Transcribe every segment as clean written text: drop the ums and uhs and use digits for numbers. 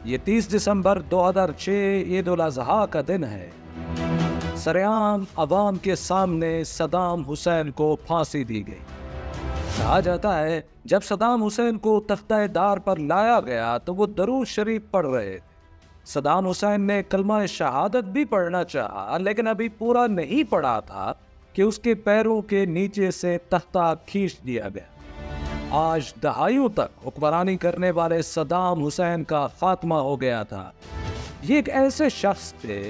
یہ 30 دسمبر 2006 عید الاضحیٰ کا دن ہے۔ سرعام عوام کے سامنے صدام حسین کو پھانسی دی گئی۔ کہا جاتا ہے جب صدام حسین کو تختہ دار پر لایا گیا تو وہ درود شریف پڑھ رہے تھے۔ صدام حسین نے کلمہ شہادت بھی پڑھنا چاہا لیکن ابھی پورا نہیں پڑھا تھا کہ اس کے پیروں کے نیچے سے تختہ کھینچ دیا گیا۔ آج دہائیوں تک حکمرانی کرنے والے صدام حسین کا خاتمہ ہو گیا تھا۔ یہ ایک ایسے شخص تھے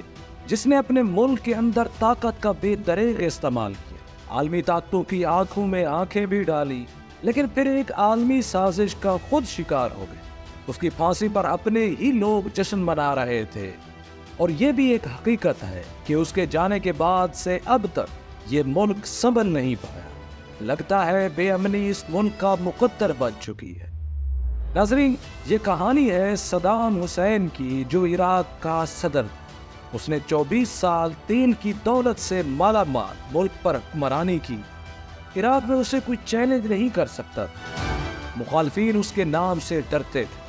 جس نے اپنے ملک کے اندر طاقت کا بے دریغ استعمال کیا، عالمی طاقتوں کی آنکھوں میں آنکھیں بھی ڈالی، لیکن پھر ایک عالمی سازش کا خود شکار ہو گئے۔ اس کی پھانسی پر اپنے ہی لوگ جشن منا رہے تھے، اور یہ بھی ایک حقیقت ہے کہ اس کے جانے کے بعد سے اب تک یہ ملک سنبھل نہیں پایا۔ لگتا ہے بے امنی اس ملک کا مقدر بن چکی ہے۔ ناظرین، یہ کہانی ہے صدام حسین کی جو عراق کا صدر تھا۔ اس نے 24 سال تین کی دولت سے مالا مال ملک پر حکمرانی کی۔ عراق میں اسے کوئی چیلنج نہیں کر سکتا تھا، مخالفین اس کے نام سے ڈرتے تھے۔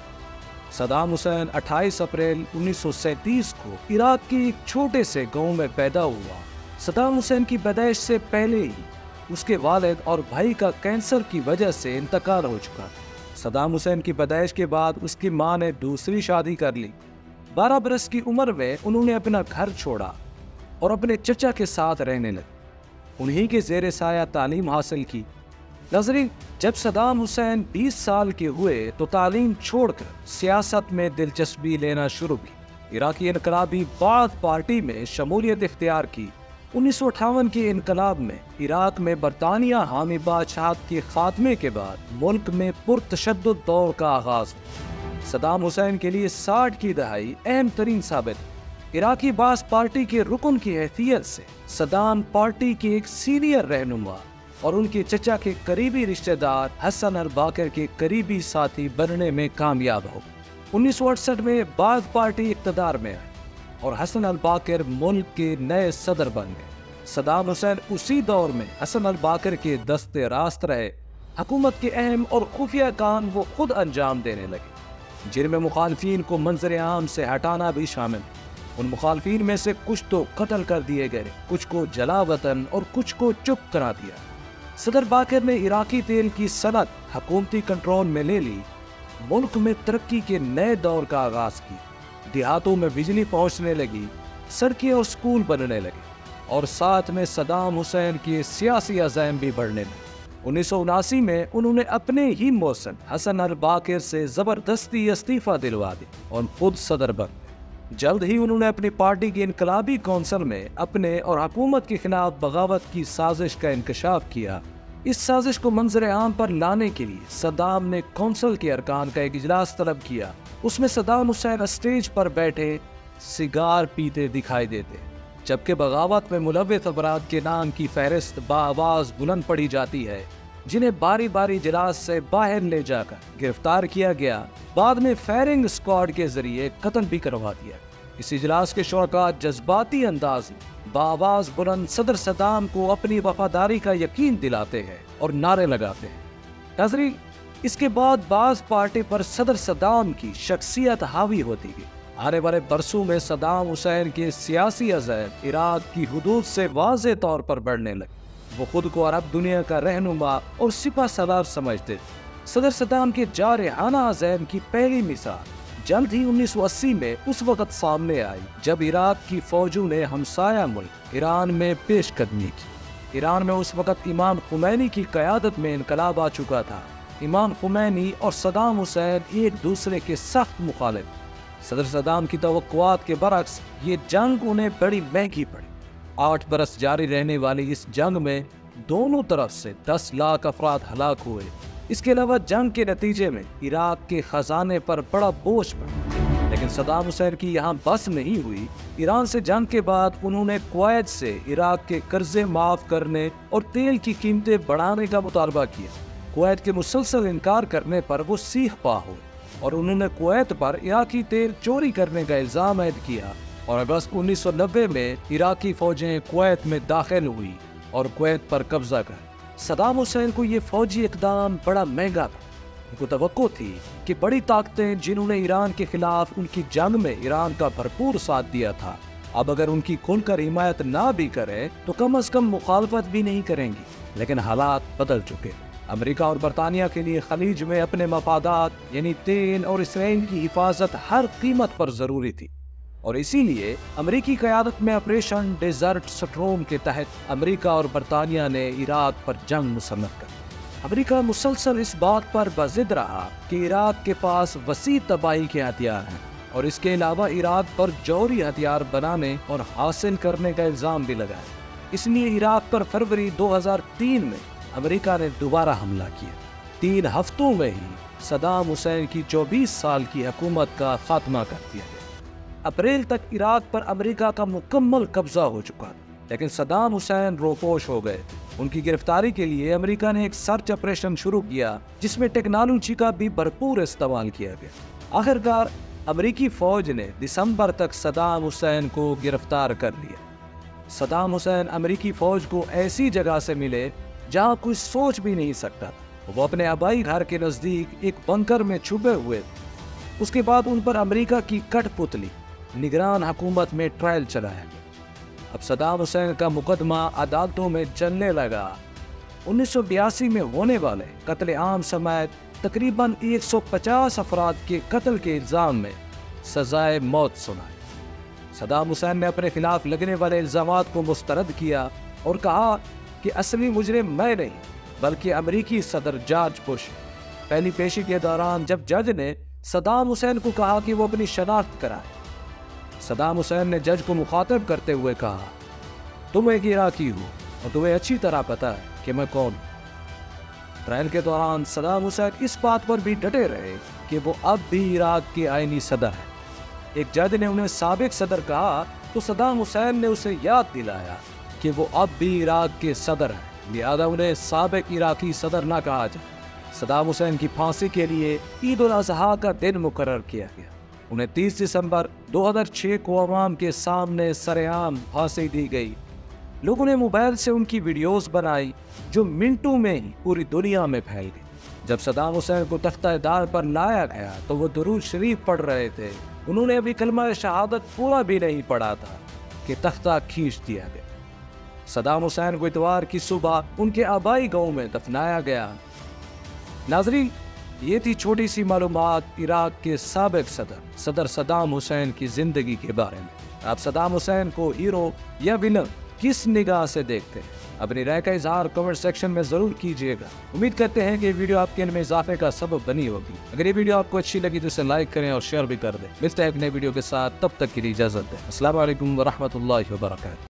صدام حسین 28 اپریل 1937 کو عراق کے ایک چھوٹے سے گاؤں میں پیدا ہوا۔ صدام حسین کی پیدائش سے پہلے ہی اس کے والد اور بھائی کا کینسر کی وجہ سے انتقال ہو چکا تھا۔ صدام حسین کی پیدائش کے بعد اس کی ماں نے دوسری شادی کر لی۔ 12 برس کی عمر میں انہوں نے اپنا گھر چھوڑا اور اپنے چچا کے ساتھ رہنے لگے۔ انہی کے زیر سایہ تعلیم حاصل کی۔ ناظرین، جب صدام حسین 20 سال کے ہوئے تو تعلیم چھوڑ کر سیاست میں دلچسپی لینا شروع کی۔ عراقی انقلابی بعث پارٹی میں شمولیت اختیار کی۔ 1958 کے انقلاب میں عراق میں برطانیہ حامی بادشاہت کے خاتمے کے بعد ملک میں پرتشدد دور کا آغاز ہوا۔ صدام حسین کے لیے 60 کی دہائی اہم ترین ثابت۔ عراقی بعث پارٹی کے رکن کی حیثیت سے صدام پارٹی کے ایک سینئر رہنما اور ان کے چچا کے قریبی رشتہ دار حسن الباقر کے قریبی ساتھی بننے میں کامیاب ہو۔ 1968 میں بعث پارٹی اقتدار میں آئی اور حسن الباقر ملک کے نئے صدر بن گئے۔ صدام حسین اسی دور میں حسن الباقر کے دست راست رہے۔ حکومت کے اہم اور خفیہ کام وہ خود انجام دینے لگے، جن میں مخالفین کو منظر عام سے ہٹانا بھی شامل ہے۔ ان مخالفین میں سے کچھ تو قتل کر دیے گئے، کچھ کو جلا وطن اور کچھ کو چپ کرا دیا۔ صدر باقر نے عراقی تیل کی صنعت حکومتی کنٹرول میں لے لی، ملک میں ترقی کے نئے دور کا آغاز کی۔ دیہاتوں میں بجلی پہنچنے لگی، سڑکیں اور سکول بننے لگے، اور ساتھ میں صدام حسین کے سیاسی عزائم بھی بڑھنے لگے۔ 1979 میں انہوں نے اپنے ہی موسم حسن الباقر سے زبردستی استعفیٰ دلوا دی اور خود صدر بن گئے۔ جلد ہی انہوں نے اپنی پارٹی کی انقلابی کونسل میں اپنے اور حکومت کے خلاف بغاوت کی سازش کا انکشاف کیا۔ اس سازش کو منظر عام پر لانے کے لیے صدام نے کونسل کے ارکان کا ایک اجلاس طلب کیا۔ اس میں صدام حسین اسٹیج پر بیٹھے سگار پیتے دکھائی دیتے، جبکہ بغاوت میں ملوث افراد کے نام کی فہرست بآواز بلند پڑھی جاتی ہے، جنہیں باری باری اجلاس سے باہر لے جا کر گرفتار کیا گیا، بعد میں فائرنگ اسکواڈ کے ذریعے قتل بھی کروا دیا۔ اس اجلاس کے شرکاء جذباتی انداز میں بآواز بلند صدر صدام کو اپنی وفاداری کا یقین دلاتے ہیں اور نعرے لگاتے ہیں۔ ناظرین، اس کے بعد بعض پارٹی پر صدر صدام کی شخصیت حاوی ہوتی گئی۔ آنے والے برسوں میں صدام حسین کے سیاسی عزائم عراق کی حدود سے واضح طور پر بڑھنے لگے۔ وہ خود کو عرب دنیا کا رہنما اور سپہ سالار سمجھتے تھے۔ صدر صدام کے جارحانہ عزائم کی پہلی مثال جلد ہی 1980 میں اس وقت سامنے آئی جب عراق کی فوجوں نے ہمسایہ ملک ایران میں پیش قدمی کی۔ ایران میں اس وقت امام خمینی کی قیادت میں انقلاب آ چکا تھا۔ امام خمینی اور صدام حسین ایک دوسرے کے سخت مخالف۔ صدر صدام کی توقعات کے برعکس یہ جنگ انہیں بڑی مہنگی پڑی۔ 8 برس جاری رہنے والی اس جنگ میں دونوں طرف سے 10 لاکھ افراد ہلاک ہوئے۔ اس کے علاوہ جنگ کے نتیجے میں عراق کے خزانے پر بڑا بوجھ پڑا۔ لیکن صدام حسین کی یہاں بس نہیں ہوئی۔ ایران سے جنگ کے بعد انہوں نے کویت سے عراق کے قرضے معاف کرنے اور تیل کی قیمتیں بڑھانے کا مطالبہ کیا۔ کویت کے مسلسل انکار کرنے پر وہ سیخ پا ہوئے اور انہوں نے کویت پر عراقی تیل چوری کرنے کا الزام عائد کیا، اور اگست 1990 میں عراقی فوجیں کویت میں داخل ہوئی اور کویت پر قبضہ کر۔ صدام حسین کو یہ فوجی اقدام بڑا مہنگا تھا۔ ان کو توقع تھی کہ بڑی طاقتیں جنہوں نے ایران کے خلاف ان کی جنگ میں ایران کا بھرپور ساتھ دیا تھا، اب اگر ان کی کھل کر حمایت نہ بھی کرے تو کم از کم مخالفت بھی نہیں کریں گی۔ لیکن حالات بدل چکے۔ امریکہ اور برطانیہ کے لیے خلیج میں اپنے مفادات یعنی تیل اور اسرائیل کی حفاظت ہر قیمت پر ضروری تھی، اور اسی لیے امریکی قیادت میں آپریشن ڈیزرٹ سٹروم کے تحت امریکہ اور برطانیہ نے عراق پر جنگ مسلط کر۔ امریکہ مسلسل اس بات پر بضد رہا کہ عراق کے پاس وسیع تباہی کے ہتھیار ہیں، اور اس کے علاوہ عراق پر جوہری ہتھیار بنانے اور حاصل کرنے کا الزام بھی لگایا۔ اس لیے عراق پر فروری 2003 میں امریکہ نے دوبارہ حملہ کیا۔ 3 ہفتوں میں ہی صدام حسین کی 24 سال کی حکومت کا خاتمہ کر دیا گیا۔ اپریل تک عراق پر امریکہ کا مکمل قبضہ ہو چکا تھا، لیکن صدام حسین روپوش ہو گئے۔ ان کی گرفتاری کے لیے امریکہ نے ایک سرچ آپریشن شروع کیا جس میں ٹیکنالوجی کا بھی بھرپور استعمال کیا گیا۔ آخرکار امریکی فوج نے دسمبر تک صدام حسین کو گرفتار کر لیا۔ صدام حسین امریکی فوج کو ایسی جگہ سے ملے جہاں کوئی سوچ بھی نہیں سکتا تھا۔ وہ اپنے آبائی گھر کے نزدیک ایک بنکر میں چھپے ہوئے تھے۔ اس کے بعد ان پر امریکہ کی کٹ پتلی نگران حکومت میں ٹرائل چلایا گیا۔ اب صدام حسین کا مقدمہ عدالتوں میں چلنے لگا۔ 1982 میں ہونے والے قتل عام سمیت تقریباً 150 افراد کے قتل کے الزام میں سزائے موت سنائی۔ صدام حسین نے اپنے خلاف لگنے والے الزامات کو مسترد کیا اور کہا کہ اصلی مجرم میں نہیں بلکہ امریکی صدر جارج بش ہے۔ پہلی پیشی کے دوران جب جج نے صدام حسین کو کہا کہ وہ اپنی شناخت کرائے، صدام حسین نے جج کو مخاطب کرتے ہوئے کہا، تم ایک عراقی ہو اور تمہیں اچھی طرح پتا ہے کہ میں کون ہوں۔ ٹرائل کے دوران صدام حسین اس بات پر بھی ڈٹے رہے کہ وہ اب بھی عراق کے آئینی صدر ہیں۔ ایک جج نے انہیں سابق صدر کہا تو صدام حسین نے اسے یاد دلایا کہ وہ اب بھی عراق کے صدر ہیں، لہذا انہیں سابق عراقی صدر نہ کہا جائے۔ صدام حسین کی پھانسی کے لیے عید الاضحیٰ کا دن مقرر کیا گیا۔ انہیں 30 دسمبر 2006 کو عوام کے سامنے سرعام پھانسی دی گئی۔ لوگوں نے موبائل سے ان کی ویڈیوز بنائی جو منٹوں میں ہی پوری دنیا میں پھیل گئی۔ جب صدام حسین کو تختہ دار پر لایا گیا تو وہ درود شریف پڑھ رہے تھے۔ انہوں نے ابھی کلمہ شہادت پورا بھی نہیں پڑھا تھا کہ تختہ کھینچ دیا گیا۔ صدام حسین کو اتوار کی صبح ان کے آبائی گاؤں میں دفنایا گیا۔ ناظرین، یہ تھی چھوٹی سی معلومات عراق کے سابق صدر صدام حسین کی زندگی کے بارے میں۔ آپ صدام حسین کو ہیرو یا ولن کس نگاہ سے دیکھتے ہیں؟ اپنی رائے کا اظہار کمنٹ سیکشن میں ضرور کیجیے گا۔ امید کرتے ہیں کہ یہ ویڈیو آپ کے علم میں اضافے کا سبب بنی ہوگی۔ اگر یہ ویڈیو آپ کو اچھی لگی تو اسے لائک کریں اور شیئر بھی کر دیں۔ ملتے ہیں ایک نئے ویڈیو کے ساتھ، تب تک کے لیے اجازت دیں۔ السلام علیکم ورحمۃ اللہ وبرکاتہ۔